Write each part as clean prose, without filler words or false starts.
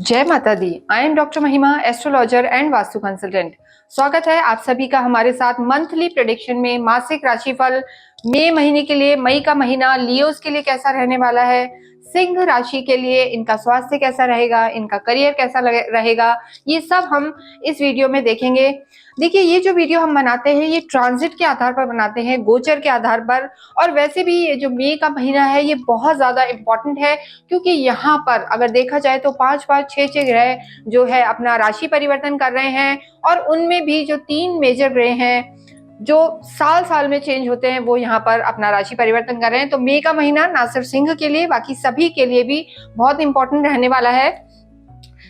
जय माता दी। I am doctor महिमा, एस्ट्रोलॉजर एंड वास्तु कंसल्टेंट। स्वागत है आप सभी का हमारे साथ मंथली प्रेडिक्शन में। मासिक राशिफल मई महीने के लिए, मई का महीना लियोस के लिए कैसा रहने वाला है, सिंह राशि के लिए इनका स्वास्थ्य कैसा रहेगा, इनका करियर कैसा रहेगा, ये सब हम इस वीडियो में देखेंगे। देखिए, ये जो वीडियो हम बनाते हैं ये ट्रांजिट के आधार पर बनाते हैं, गोचर के आधार पर। और वैसे भी ये जो मई का महीना है ये बहुत ज्यादा इम्पोर्टेंट है, क्योंकि यहाँ पर अगर देखा जाए तो 5-5, 6-6 ग्रह जो है अपना राशि परिवर्तन कर रहे हैं। और उनमें भी जो 3 मेजर ग्रह हैं जो साल साल में चेंज होते हैं वो यहाँ पर अपना राशि परिवर्तन कर रहे हैं। तो मई का महीना ना सिर्फ सिंह के लिए बाकी सभी के लिए भी बहुत इंपॉर्टेंट रहने वाला है।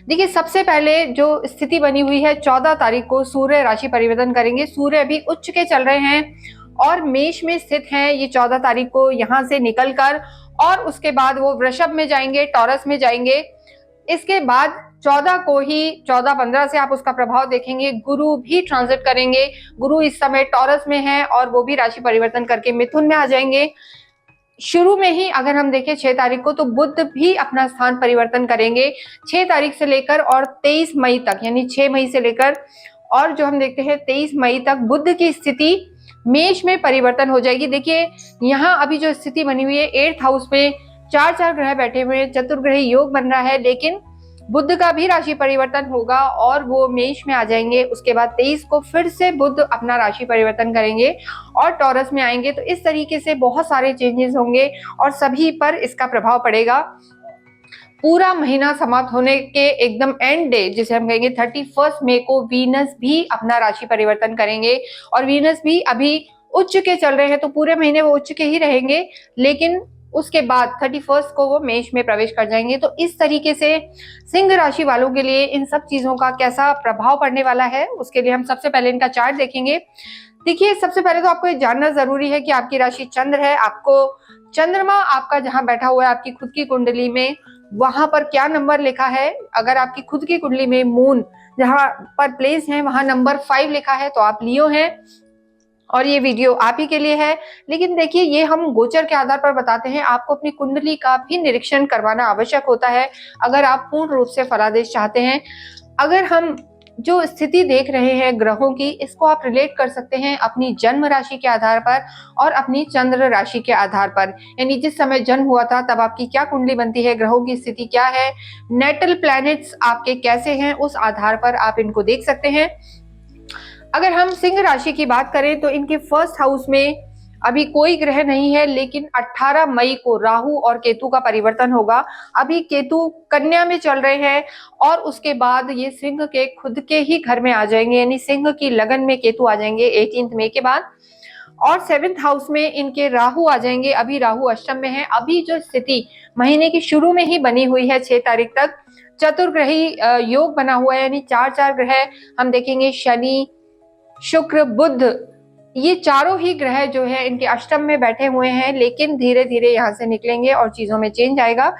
देखिए, सबसे पहले जो स्थिति बनी हुई है 14 तारीख को सूर्य राशि परिवर्तन करेंगे। सूर्य अभी उच्च के चल रहे हैं और मेष में स्थित हैं। ये 14 तारीख को यहाँ से निकलकर और उसके बाद वो वृषभ में जाएंगे, टॉरस में जाएंगे। इसके बाद 14 को ही 14-15 से आप उसका प्रभाव देखेंगे। गुरु भी ट्रांजिट करेंगे। गुरु इस समय टॉरस में है और वो भी राशि परिवर्तन करके मिथुन में आ जाएंगे। शुरू में ही अगर हम देखें 6 तारीख को तो बुध भी अपना स्थान परिवर्तन करेंगे 6 तारीख से लेकर और 23 मई तक, यानी 6 मई से लेकर और जो हम देखते हैं 23 मई तक बुध की स्थिति मेष में परिवर्तन हो जाएगी। देखिए, यहाँ अभी जो स्थिति बनी हुई है 8th हाउस में 4 ग्रह बैठे हुए हैं, चतुर्ग्रह योग बन रहा है, लेकिन बुध का भी राशि परिवर्तन होगा और वो मेष में आ जाएंगे। उसके बाद 23 को फिर से बुध अपना राशि परिवर्तन करेंगे और टॉरस में आएंगे। तो इस तरीके से बहुत सारे चेंजेस होंगे और सभी पर इसका प्रभाव पड़ेगा। पूरा महीना समाप्त होने के एकदम एंड डे, जिसे हम कहेंगे 31 मई को, वीनस भी अपना राशि परिवर्तन करेंगे। और वीनस भी अभी उच्च के चल रहे हैं तो पूरे महीने वो उच्च के ही रहेंगे, लेकिन उसके बाद 31 को वो मेष में प्रवेश कर जाएंगे। तो इस तरीके से सिंह राशि वालों के लिए इन सब चीजों का कैसा प्रभाव पड़ने वाला है, उसके लिए हम सबसे पहले इनका चार्ट देखेंगे। देखिए, सबसे पहले तो आपको ये जानना जरूरी है कि आपकी राशि चंद्र है। आपको चंद्रमा आपका जहां बैठा हुआ है आपकी खुद की कुंडली में, वहां पर क्या नंबर लिखा है। अगर आपकी खुद की कुंडली में मून जहां पर प्लेस है वहां नंबर 5 लिखा है तो आप लियो हैं और ये वीडियो आप ही के लिए है। लेकिन देखिए, ये हम गोचर के आधार पर बताते हैं, आपको अपनी कुंडली का भी निरीक्षण करवाना आवश्यक होता है अगर आप पूर्ण रूप से फलादेश चाहते हैं। अगर हम जो स्थिति देख रहे हैं ग्रहों की, इसको आप रिलेट कर सकते हैं अपनी जन्म राशि के आधार पर और अपनी चंद्र राशि के आधार पर, यानी जिस समय जन्म हुआ था तब आपकी क्या कुंडली बनती है, ग्रहों की स्थिति क्या है, नेटल प्लैनेट्स आपके कैसे हैं, उस आधार पर आप इनको देख सकते हैं। अगर हम सिंह राशि की बात करें तो इनके फर्स्ट हाउस में अभी कोई ग्रह नहीं है, लेकिन 18 मई को राहु और केतु का परिवर्तन होगा। अभी केतु कन्या में चल रहे हैं और उसके बाद ये सिंह के खुद के ही घर में आ जाएंगे, यानी सिंह की लगन में केतु आ जाएंगे 18 मई के बाद। और 7th हाउस में इनके राहु आ जाएंगे। अभी राहु अष्टम में है। अभी जो स्थिति महीने की शुरू में ही बनी हुई है 6 तारीख तक, चतुर्ग्रही योग बना हुआ है, यानी 4 ग्रह हम देखेंगे, शनि, शुक्र, बुध, ये चारों ही ग्रह जो है इनके अष्टम में बैठे हुए हैं, लेकिन धीरे धीरे यहाँ से निकलेंगे और चीजों में चेंज आएगा।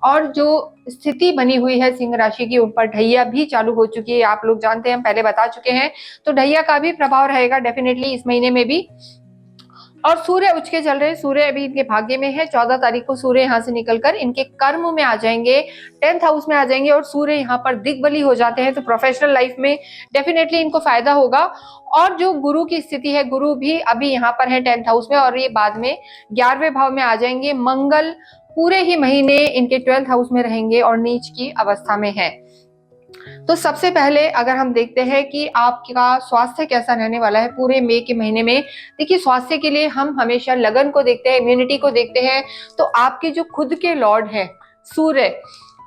और जो स्थिति बनी हुई है सिंह राशि की, उन पर ढैया भी चालू हो चुकी है। आप लोग जानते हैं, हम पहले बता चुके हैं, तो ढैया का भी प्रभाव रहेगा डेफिनेटली इस महीने में भी। और सूर्य उच्च के चल रहे हैं। सूर्य अभी इनके भाग्य में है। 14 तारीख को सूर्य यहाँ से निकलकर इनके कर्म में आ जाएंगे, 10th हाउस में आ जाएंगे। और सूर्य यहाँ पर दिग्बली हो जाते हैं तो प्रोफेशनल लाइफ में डेफिनेटली इनको फायदा होगा। और जो गुरु की स्थिति है, गुरु भी अभी यहाँ पर है 10th हाउस में और ये बाद में 11वें भाव में आ जाएंगे। मंगल पूरे ही महीने इनके 12th हाउस में रहेंगे और नीच की अवस्था में है। तो सबसे पहले अगर हम देखते हैं कि आपका स्वास्थ्य कैसा रहने वाला है पूरे मई के महीने में। देखिए, स्वास्थ्य के लिए हम हमेशा लगन को देखते हैं, इम्यूनिटी को देखते हैं। तो आपके जो खुद के लॉर्ड हैं सूर्य,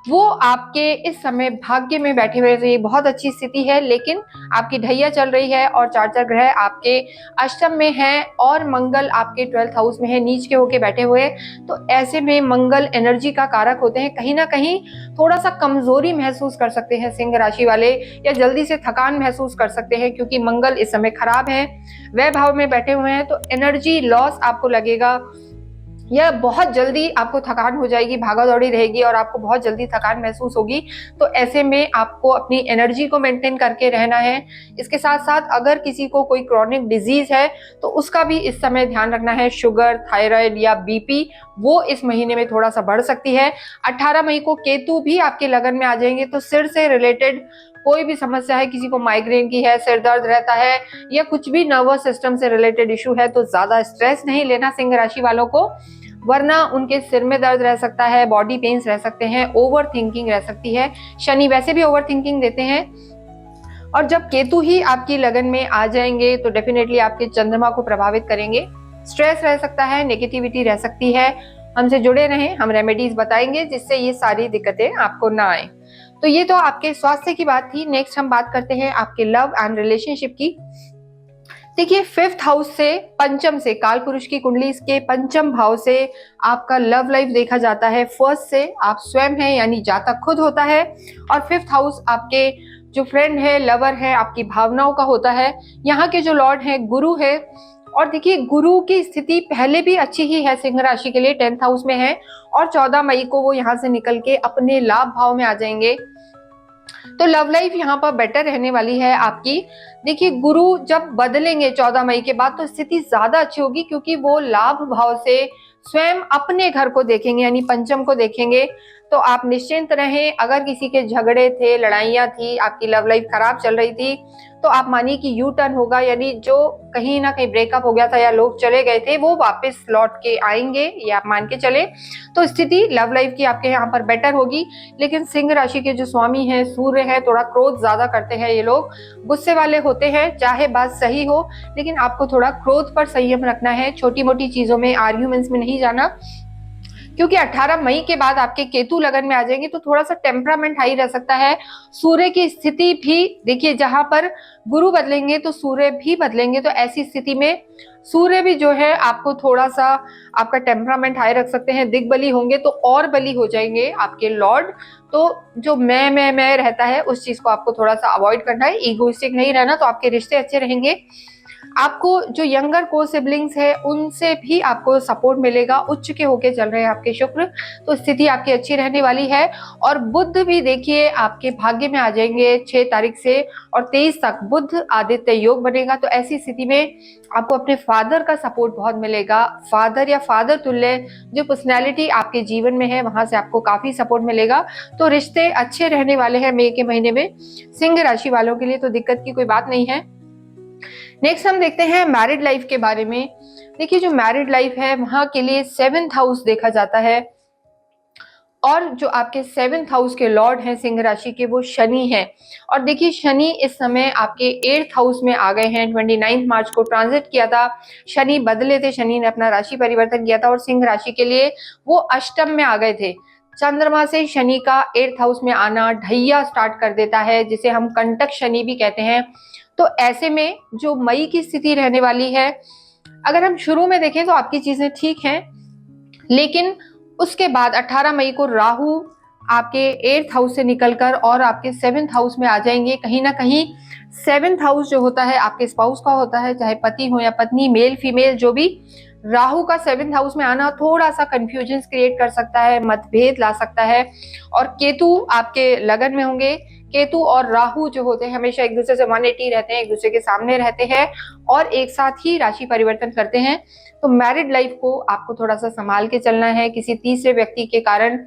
वो आपके इस समय भाग्य में बैठे हुए, तो ये बहुत अच्छी स्थिति है। लेकिन आपकी ढैया चल रही है और 4 ग्रह आपके अष्टम में हैं और मंगल आपके 12th हाउस में है, नीच के होके बैठे हुए। तो ऐसे में मंगल एनर्जी का कारक होते हैं। कहीं ना कहीं थोड़ा सा कमजोरी महसूस कर सकते हैं सिंह राशि वाले, या जल्दी से थकान महसूस कर सकते हैं, क्योंकि मंगल इस समय खराब है, वह भाव में बैठे हुए हैं। तो एनर्जी लॉस आपको लगेगा। या बहुत जल्दी आपको थकान हो जाएगी, भागा दौड़ी रहेगी और आपको बहुत जल्दी थकान महसूस होगी। तो ऐसे में आपको अपनी एनर्जी को मेंटेन करके रहना है। इसके साथ साथ अगर किसी को कोई क्रॉनिक डिजीज है तो उसका भी इस समय ध्यान रखना है। शुगर, थायराइड या बीपी वो इस महीने में थोड़ा सा बढ़ सकती है। 18 मई को केतु भी आपके लगन में आ जाएंगे, तो सिर से रिलेटेड कोई भी समस्या है, किसी को माइग्रेन की है, सिर दर्द रहता है या कुछ भी नर्वस सिस्टम से रिलेटेड इशू है, तो ज्यादा स्ट्रेस नहीं लेना सिंह राशि वालों को, वरना उनके सिर में दर्द रह सकता है, बॉडी पेन्स रह सकते हैं, ओवर थिंकिंग रह सकती है। शनि वैसे भी ओवर थिंकिंग देते हैं। और जब केतु ही आपकी लगन में आ जाएंगे तो डेफिनेटली आपके चंद्रमा को प्रभावित करेंगे। स्ट्रेस रह सकता है, नेगेटिविटी रह सकती है। हमसे जुड़े रहें, हम रेमेडीज बताएंगे जिससे ये सारी दिक्कतें आपको ना आए। तो ये तो आपके स्वास्थ्य की बात थी। नेक्स्ट हम बात करते हैं आपके लव एंड रिलेशनशिप की। देखिए, 5th हाउस से, पंचम से, काल पुरुष की कुंडली के पंचम भाव से आपका लव लाइफ देखा जाता है। फर्स्ट से आप स्वयं हैं, यानी जातक खुद होता है, और 5th हाउस आपके जो फ्रेंड है, लवर है, आपकी भावनाओं का होता है। यहाँ के जो लॉर्ड है गुरु है। और देखिए, गुरु की स्थिति पहले भी अच्छी ही है सिंह राशि के लिए, 10th हाउस में है, और 14 मई को वो यहाँ से निकल के अपने लाभ भाव में आ जाएंगे। तो लव लाइफ यहाँ पर बेटर रहने वाली है आपकी। देखिए, गुरु जब बदलेंगे 14 मई के बाद तो स्थिति ज्यादा अच्छी होगी, क्योंकि वो लाभ भाव से स्वयं अपने घर को देखेंगे, यानी पंचम को देखेंगे। तो आप निश्चिंत रहें। अगर किसी के झगड़े थे, लड़ाइयां थी, आपकी लव लाइफ खराब चल रही थी, तो आप मानिए कि यू टर्न होगा, यानी जो कहीं ना कहीं ब्रेकअप हो गया था या लोग चले गए थे वो वापस लौट के आएंगे, ये आप मान के चले। तो स्थिति लव लाइफ की आपके यहाँ पर बेटर होगी। लेकिन सिंह राशि के जो स्वामी हैं, सूर्य है, थोड़ा क्रोध ज्यादा करते हैं। ये लोग गुस्से वाले होते हैं, चाहे बात सही हो, लेकिन आपको थोड़ा क्रोध पर संयम रखना है। छोटी मोटी चीजों में, आर्ग्यूमेंट्स में नहीं जाना, क्योंकि 18 मई के बाद आपके केतु लगन में आ जाएंगे तो थोड़ा सा टेम्परामेंट हाई रह सकता है। सूर्य की स्थिति भी देखिए, जहां पर गुरु बदलेंगे तो सूर्य भी बदलेंगे, तो ऐसी स्थिति में सूर्य भी जो है आपको थोड़ा सा, आपका टेम्परामेंट हाई रख सकते हैं। दिग्बली होंगे तो और बली हो जाएंगे आपके लॉर्ड। तो जो मैं रहता है उस चीज को आपको थोड़ा सा अवॉइड करना है, ईगोइस्टिक नहीं रहना, तो आपके रिश्ते अच्छे रहेंगे। आपको जो यंगर को सिबलिंग्स है उनसे भी आपको सपोर्ट मिलेगा। उच्च के होके चल रहे हैं आपके शुक्र, तो स्थिति आपकी अच्छी रहने वाली है। और बुध भी देखिए आपके भाग्य में आ जाएंगे 6 तारीख से, और 23 तक बुध आदित्य योग बनेगा। तो ऐसी स्थिति में आपको अपने फादर का सपोर्ट बहुत मिलेगा। फादर या फादर तुल्य जो पर्सनैलिटी आपके जीवन में है, वहां से आपको काफी सपोर्ट मिलेगा। तो रिश्ते अच्छे रहने वाले हैं मई के महीने में सिंह राशि वालों के लिए, तो दिक्कत की कोई बात नहीं है। नेक्स्ट हम देखते हैं मैरिड लाइफ के बारे में। देखिए, जो मैरिड लाइफ है वहां के लिए 7th हाउस देखा जाता है, और जो आपके 7th हाउस के लॉर्ड हैं सिंह राशि के, वो शनि हैं। और देखिए, शनि इस समय आपके 8th हाउस में आ गए हैं। 29 मार्च को ट्रांजिट किया था, शनि बदले थे, शनि ने अपना राशि परिवर्तन किया था, और सिंह राशि के लिए वो अष्टम में आ गए थे। चंद्रमा से शनि का 8th हाउस में आना ढैया स्टार्ट कर देता है, जिसे हम कंटक शनि भी कहते हैं। तो ऐसे में जो मई की स्थिति रहने वाली है, अगर हम शुरू में देखें तो आपकी चीजें ठीक हैं, लेकिन उसके बाद 18 मई को राहु आपके 8th हाउस से निकलकर और आपके 7th हाउस में आ जाएंगे। कहीं ना कहीं 7th हाउस जो होता है आपके स्पाउस का होता है, चाहे पति हो या पत्नी, मेल फीमेल जो भी। राहु का 7th हाउस में आना थोड़ा सा कंफ्यूजन क्रिएट कर सकता है, मतभेद ला सकता है। और केतु आपके लगन में होंगे। केतु और राहु जो होते हैं हमेशा एक दूसरे से 180 रहते हैं, एक दूसरे के सामने रहते हैं और एक साथ ही राशि परिवर्तन करते हैं। तो मैरिड लाइफ को आपको थोड़ा सा संभाल के चलना है, किसी तीसरे व्यक्ति के कारण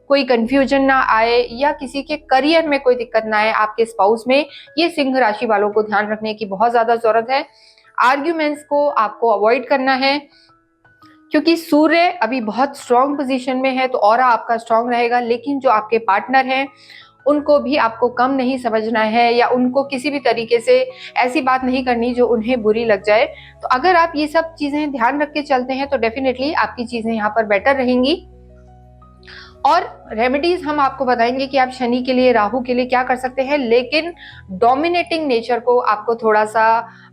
कोई कंफ्यूजन ना आए या किसी के करियर में कोई दिक्कत ना आए आपके स्पाउस में। ये सिंह राशि वालों को ध्यान रखने की बहुत ज्यादा जरूरत है। आर्ग्यूमेंट्स को आपको अवॉइड करना है, क्योंकि सूर्य अभी बहुत स्ट्रॉन्ग पोजीशन में है, तो ऑरा आपका स्ट्रॉन्ग रहेगा। लेकिन जो आपके पार्टनर हैं उनको भी आपको कम नहीं समझना है, या उनको किसी भी तरीके से ऐसी बात नहीं करनी जो उन्हें बुरी लग जाए। तो अगर आप ये सब चीजें ध्यान रख के चलते हैं तो डेफिनेटली आपकी चीजें यहाँ पर बेटर रहेंगी। और रेमेडीज हम आपको बताएंगे कि आप शनि के लिए, राहु के लिए क्या कर सकते हैं, लेकिन डोमिनेटिंग नेचर को आपको थोड़ा सा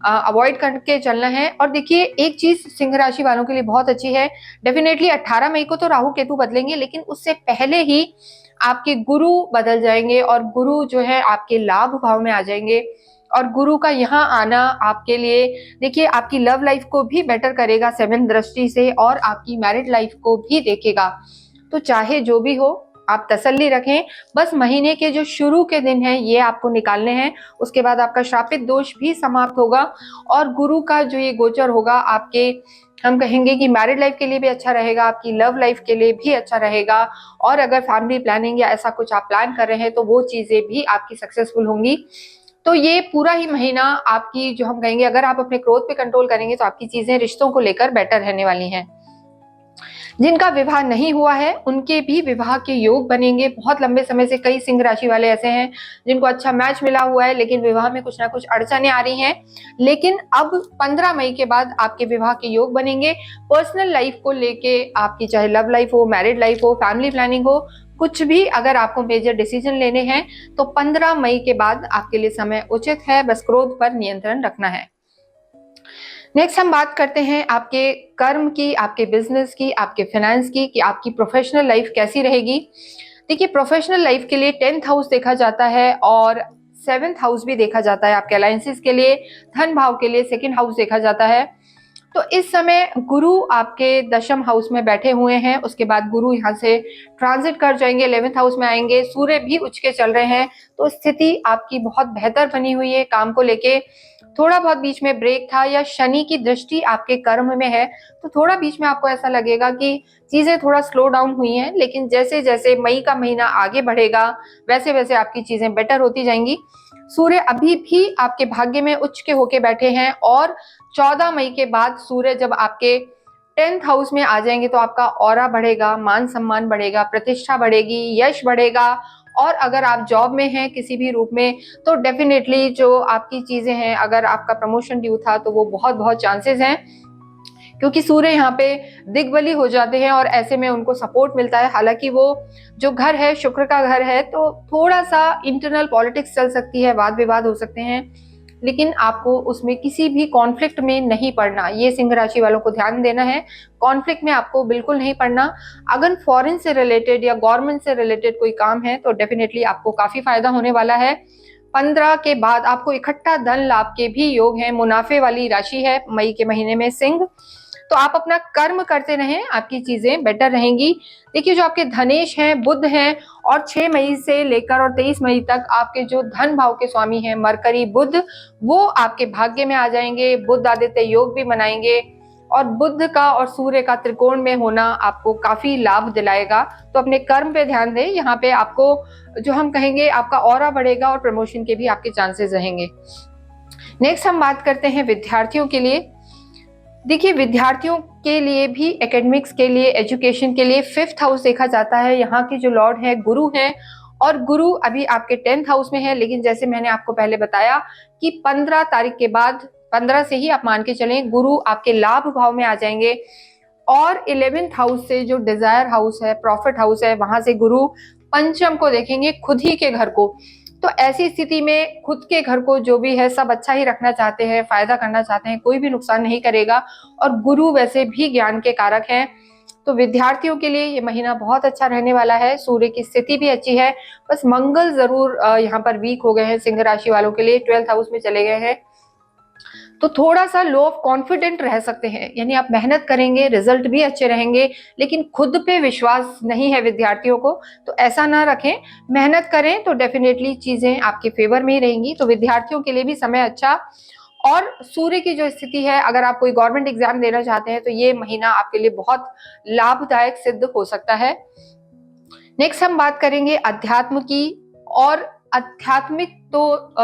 अवॉइड करके चलना है। और देखिए, एक चीज सिंह राशि वालों के लिए बहुत अच्छी है, डेफिनेटली 18 मई को तो राहु केतु बदलेंगे, लेकिन उससे पहले ही आपके गुरु बदल जाएंगे और गुरु जो है आपके लाभ भाव में आ जाएंगे। और गुरु का यहाँ आना आपके लिए देखिए आपकी लव लाइफ को भी बेटर करेगा 7th दृष्टि से, और आपकी मैरिड लाइफ को भी देखेगा। तो चाहे जो भी हो आप तसल्ली रखें, बस महीने के जो शुरू के दिन हैं ये आपको निकालने हैं। उसके बाद आपका श्रापित दोष भी समाप्त होगा और गुरु का जो ये गोचर होगा आपके, हम कहेंगे कि मैरिड लाइफ के लिए भी अच्छा रहेगा, आपकी लव लाइफ के लिए भी अच्छा रहेगा। और अगर फैमिली प्लानिंग या ऐसा कुछ आप प्लान कर रहे हैं तो वो चीजें भी आपकी सक्सेसफुल होंगी। तो ये पूरा ही महीना आपकी, जो हम कहेंगे, अगर आप अपने क्रोध पे कंट्रोल करेंगे तो आपकी चीजें रिश्तों को लेकर बेटर रहने वाली हैं। जिनका विवाह नहीं हुआ है उनके भी विवाह के योग बनेंगे। बहुत लंबे समय से कई सिंह राशि वाले ऐसे हैं जिनको अच्छा मैच मिला हुआ है, लेकिन विवाह में कुछ ना कुछ अड़चनें आ रही हैं। लेकिन अब 15 मई के बाद आपके विवाह के योग बनेंगे। पर्सनल लाइफ को लेके आपकी, चाहे लव लाइफ हो, मैरिड लाइफ हो, फैमिली प्लानिंग हो, कुछ भी अगर आपको मेजर डिसीजन लेने हैं तो 15 मई के बाद आपके लिए समय उचित है। बस क्रोध पर नियंत्रण रखना है। नेक्स्ट हम बात करते हैं आपके कर्म की, आपके बिजनेस की, आपके फाइनेंस की, कि आपकी प्रोफेशनल लाइफ कैसी रहेगी। देखिए प्रोफेशनल लाइफ के लिए 10th हाउस देखा जाता है और 7th हाउस भी देखा जाता है। आपके अलायंसेस के लिए, धन भाव के लिए 2nd हाउस देखा जाता है। तो इस समय गुरु आपके 10th हाउस में बैठे हुए हैं। उसके बाद गुरु यहाँ से ट्रांजिट कर जाएंगे, 11th हाउस में आएंगे। सूर्य भी उच्च के चल रहे हैं, तो स्थिति आपकी बहुत बेहतर बनी हुई है। काम को लेके थोड़ा बहुत बीच में ब्रेक था, या शनि की दृष्टि आपके कर्म में है तो थोड़ा बीच में आपको ऐसा लगेगा कि चीजें थोड़ा स्लो डाउन हुई हैं। लेकिन जैसे जैसे मई का महीना आगे बढ़ेगा वैसे वैसे आपकी चीजें बेटर होती जाएंगी। सूर्य अभी भी आपके भाग्य में उच्च के होके बैठे हैं और 14 मई के बाद सूर्य जब आपके 10th हाउस में आ जाएंगे तो आपका ऑरा बढ़ेगा, मान सम्मान बढ़ेगा, प्रतिष्ठा बढ़ेगी, यश बढ़ेगा। और अगर आप जॉब में हैं किसी भी रूप में तो डेफिनेटली जो आपकी चीजें हैं, अगर आपका प्रमोशन ड्यू था तो वो बहुत बहुत चांसेस हैं, क्योंकि सूर्य यहाँ पे दिग्बली हो जाते हैं और ऐसे में उनको सपोर्ट मिलता है। हालांकि वो जो घर है शुक्र का घर है, तो थोड़ा सा इंटरनल पॉलिटिक्स चल सकती है, वाद विवाद हो सकते हैं, लेकिन आपको उसमें किसी भी कॉन्फ्लिक्ट में नहीं पड़ना। ये सिंह राशि वालों को ध्यान देना है, कॉन्फ्लिक्ट में आपको बिल्कुल नहीं पड़ना। अगर फॉरेन से रिलेटेड या गवर्नमेंट से रिलेटेड कोई काम है तो डेफिनेटली आपको काफी फायदा होने वाला है। 15 के बाद आपको इकट्ठा धन लाभ के भी योग हैं। मुनाफे वाली राशि है मई के महीने में सिंह, तो आप अपना कर्म करते रहें, आपकी चीजें बेटर रहेंगी। देखिए जो आपके धनेश हैं, बुध हैं, और 6 मई से लेकर और 23 मई तक आपके जो धन भाव के स्वामी हैं मरकरी बुध, वो आपके भाग्य में आ जाएंगे। बुध आदित्य योग भी बनाएंगे और बुध का और सूर्य का त्रिकोण में होना आपको काफी लाभ दिलाएगा। तो अपने कर्म पे ध्यान दें। यहाँ पे आपको, जो हम कहेंगे, आपका ऑरा बढ़ेगा और प्रमोशन के भी आपके चांसेस रहेंगे। नेक्स्ट हम बात करते हैं विद्यार्थियों के लिए। देखिए विद्यार्थियों के लिए भी, एकेडमिक्स के लिए, एजुकेशन के लिए 5th हाउस देखा जाता है। यहाँ के जो लॉर्ड है गुरु हैं, और गुरु अभी आपके 10th हाउस में है। लेकिन जैसे मैंने आपको पहले बताया कि 15 तारीख के बाद, 15 से ही आप मान के चलें, गुरु आपके लाभ भाव में आ जाएंगे। और 11th हाउस से जो डिजायर हाउस है, प्रॉफिट हाउस है, वहां से गुरु पंचम को देखेंगे, खुद ही के घर को। तो ऐसी स्थिति में खुद के घर को जो भी है सब अच्छा ही रखना चाहते हैं, फायदा करना चाहते हैं, कोई भी नुकसान नहीं करेगा। और गुरु वैसे भी ज्ञान के कारक हैं, तो विद्यार्थियों के लिए ये महीना बहुत अच्छा रहने वाला है। सूर्य की स्थिति भी अच्छी है, बस मंगल जरूर यहाँ पर वीक हो गए हैं सिंह राशि वालों के लिए, 12th हाउस में चले गए हैं, तो थोड़ा सा लो ऑफ कॉन्फिडेंट रह सकते हैं। यानी आप मेहनत करेंगे, रिजल्ट भी अच्छे रहेंगे, लेकिन खुद पे विश्वास नहीं है विद्यार्थियों को, तो ऐसा ना रखें। मेहनत करें तो डेफिनेटली चीजें आपके फेवर में ही रहेंगी। तो विद्यार्थियों के लिए भी समय अच्छा। और सूर्य की जो स्थिति है, अगर आप कोई गवर्नमेंट एग्जाम देना चाहते हैं तो ये महीना आपके लिए बहुत लाभदायक सिद्ध हो सकता है। नेक्स्ट हम बात करेंगे अध्यात्म की। और आध्यात्मिक तो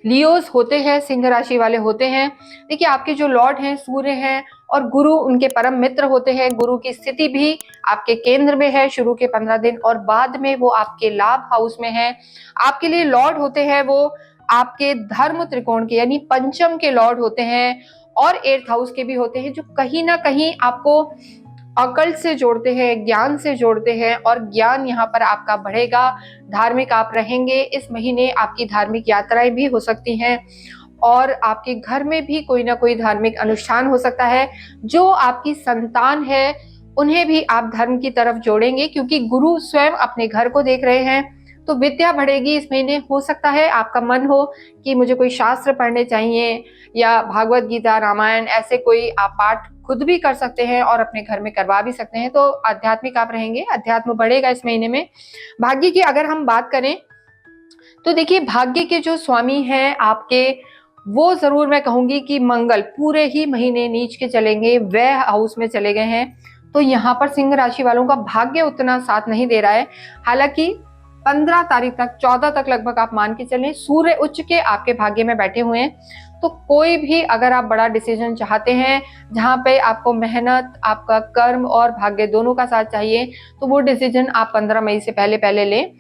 लियोस होते हैं, सिंह राशि वाले होते हैं। देखिए आपके जो लॉर्ड हैं सूर्य हैं और गुरु उनके परम मित्र होते हैं। गुरु की स्थिति भी आपके केंद्र में है शुरू के 15 दिन, और बाद में वो आपके लाभ हाउस में है। आपके लिए लॉर्ड होते हैं वो आपके धर्म त्रिकोण के, यानी पंचम के लॉर्ड होते हैं, और 8th हाउस के भी होते हैं, जो कहीं ना कहीं आपको अकल्ट से जोड़ते हैं, ज्ञान से जोड़ते हैं। और ज्ञान यहाँ पर आपका बढ़ेगा, धार्मिक आप रहेंगे। इस महीने आपकी धार्मिक यात्राएं भी हो सकती हैं, और आपके घर में भी कोई ना कोई धार्मिक अनुष्ठान हो सकता है। जो आपकी संतान है उन्हें भी आप धर्म की तरफ जोड़ेंगे, क्योंकि गुरु स्वयं अपने घर को देख रहे हैं। तो विद्या बढ़ेगी इस महीने। हो सकता है आपका मन हो कि मुझे कोई शास्त्र पढ़ने चाहिए, या भागवत गीता, रामायण, ऐसे कोई आप पाठ खुद भी कर सकते हैं और अपने घर में करवा भी सकते हैं। तो आध्यात्मिक आप रहेंगे, अध्यात्म बढ़ेगा इस महीने में। भाग्य की अगर हम बात करें तो देखिए, भाग्य के जो स्वामी हैं आपके, वो जरूर मैं कहूंगी कि मंगल पूरे ही महीने नीच के चलेंगे, व्यय हाउस में चले गए हैं। तो यहाँ पर सिंह राशि वालों का भाग्य उतना साथ नहीं दे रहा है। हालांकि 15 तारीख तक, 14 तक लगभग आप मान के चलें, सूर्य उच्च के आपके भाग्य में बैठे हुए हैं। तो कोई भी अगर आप बड़ा डिसीजन चाहते हैं जहां पे आपको मेहनत, आपका कर्म और भाग्य दोनों का साथ चाहिए, तो वो डिसीजन आप 15 मई से पहले पहले लें,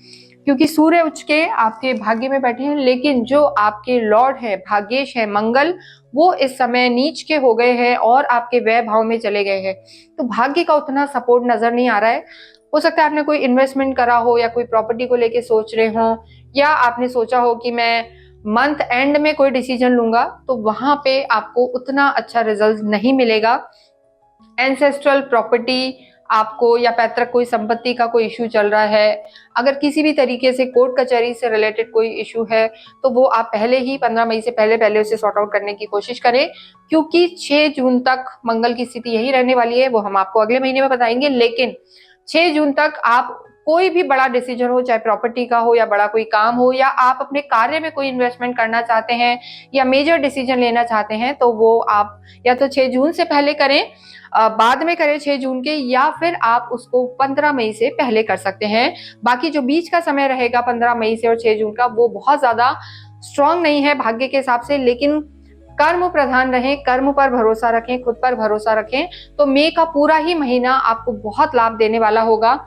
क्योंकि सूर्य उच्च के आपके भाग्य में बैठे हैं। लेकिन जो आपके लॉर्ड है, भाग्येश है मंगल, वो इस समय नीच के हो गए हैं और आपके व्यय भाव में चले गए हैं। तो भाग्य का उतना सपोर्ट नजर नहीं आ रहा है। हो सकता है आपने कोई इन्वेस्टमेंट करा हो, या कोई प्रॉपर्टी को लेके सोच रहे हो, या आपने सोचा हो कि मैं मंथ एंड में कोई डिसीजन लूंगा, तो वहां पे आपको उतना अच्छा रिजल्ट नहीं मिलेगा। एंसेस्ट्रल प्रॉपर्टी आपको, या पैतृक कोई संपत्ति का कोई इशू चल रहा है, अगर किसी भी तरीके से कोर्ट कचहरी से रिलेटेड कोई इशू है, तो वो आप पहले ही 15 मई से पहले पहले उसे सॉर्ट आउट करने की कोशिश करें, क्योंकि 6 जून तक मंगल की स्थिति यही रहने वाली है। वो हम आपको अगले महीने में बताएंगे। लेकिन 6 जून तक आप कोई भी बड़ा डिसीजन हो, चाहे प्रॉपर्टी का हो या बड़ा कोई काम हो, या आप अपने कार्य में कोई इन्वेस्टमेंट करना चाहते हैं या मेजर डिसीजन लेना चाहते हैं, तो वो आप या तो 6 जून से पहले करें, बाद में करें 6 जून के, या फिर आप उसको 15 मई से पहले कर सकते हैं। बाकी जो बीच का समय रहेगा 15 मई से और 6 जून का, वो बहुत ज्यादा स्ट्रांग नहीं है भाग्य के हिसाब से। लेकिन कर्म प्रधान रहें, कर्म पर भरोसा रखें, खुद पर भरोसा रखें, तो मई का पूरा ही महीना आपको बहुत लाभ देने वाला होगा।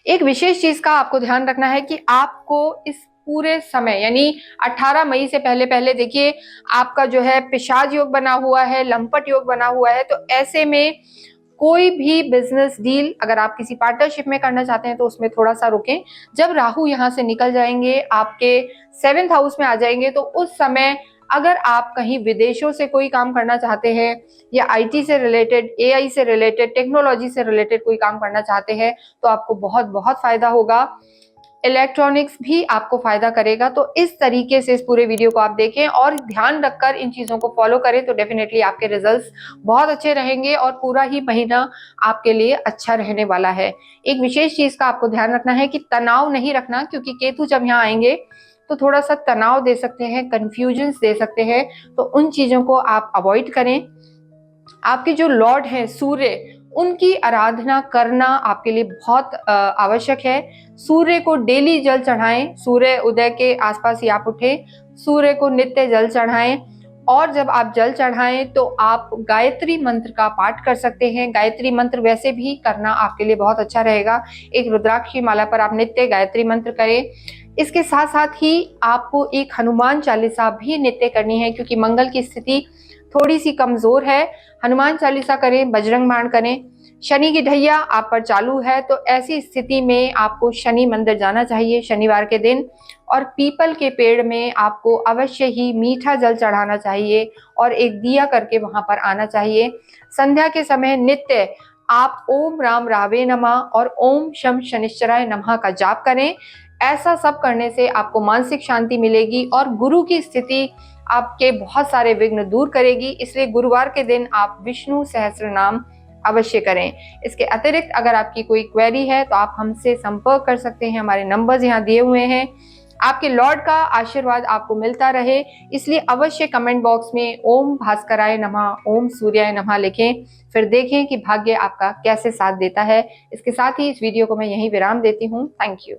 एक विशेष चीज का आपको ध्यान रखना है कि आपको इस पूरे समय, यानी 18 मई से पहले पहले, देखिए आपका जो है पिशाच योग बना हुआ है, लंपट योग बना हुआ है। तो ऐसे में कोई भी बिजनेस डील अगर आप किसी पार्टनरशिप में करना चाहते हैं, तो उसमें थोड़ा सा रुकें। जब राहु यहाँ से निकल जाएंगे, आपके 7th हाउस में आ जाएंगे, तो उस समय अगर आप कहीं विदेशों से कोई काम करना चाहते हैं, या आईटी से रिलेटेड, एआई से रिलेटेड, टेक्नोलॉजी से रिलेटेड कोई काम करना चाहते हैं, तो आपको बहुत बहुत फायदा होगा। इलेक्ट्रॉनिक्स भी आपको फायदा करेगा। तो इस तरीके से इस पूरे वीडियो को आप देखें और ध्यान रखकर इन चीजों को फॉलो करें, तो डेफिनेटली आपके रिजल्ट्स बहुत अच्छे रहेंगे और पूरा ही महीना आपके लिए अच्छा रहने वाला है। एक विशेष चीज का आपको ध्यान रखना है कि तनाव नहीं रखना, क्योंकि केतु जब यहाँ आएंगे तो थोड़ा सा तनाव दे सकते हैं, कंफ्यूजन दे सकते हैं। तो उन चीजों को आप अवॉइड करें। आपके जो लॉर्ड हैं सूर्य, उनकी आराधना करना आपके लिए बहुत आवश्यक है। सूर्य को डेली जल चढ़ाएं, सूर्य उदय के आसपास ही आप उठें, सूर्य को नित्य जल चढ़ाएं। और जब आप जल चढ़ाएं तो आप गायत्री मंत्र का पाठ कर सकते हैं। गायत्री मंत्र वैसे भी करना आपके लिए बहुत अच्छा रहेगा। एक रुद्राक्ष की माला पर आप नित्य गायत्री मंत्र करें। इसके साथ साथ ही आपको एक हनुमान चालीसा भी नित्य करनी है, क्योंकि मंगल की स्थिति थोड़ी सी कमजोर है। हनुमान चालीसा करें, बजरंग बाण करें। शनि की ढैया आप पर चालू है, तो ऐसी स्थिति में आपको शनि मंदिर जाना चाहिए शनिवार के दिन, और पीपल के पेड़ में आपको अवश्य ही मीठा जल चढ़ाना चाहिए और एक दिया करके वहां पर आना चाहिए। संध्या के समय नित्य आप ओम राम रावे नमः और ओम शम शनिश्चराय नमः का जाप करें। ऐसा सब करने से आपको मानसिक शांति मिलेगी और गुरु की स्थिति आपके बहुत सारे विघ्न दूर करेगी। इसलिए गुरुवार के दिन आप विष्णु सहस्त्र नाम अवश्य करें। इसके अतिरिक्त अगर आपकी कोई क्वेरी है तो आप हमसे संपर्क कर सकते हैं। हमारे नंबर्स यहाँ दिए हुए हैं। आपके लॉर्ड का आशीर्वाद आपको मिलता रहे, इसलिए अवश्य कमेंट बॉक्स में ओम भास्कराय नमः, ओम सूर्याय नमः लिखें। फिर देखें कि भाग्य आपका कैसे साथ देता है। इसके साथ ही इस वीडियो को मैं यहीं विराम देती हूँ। Thank you.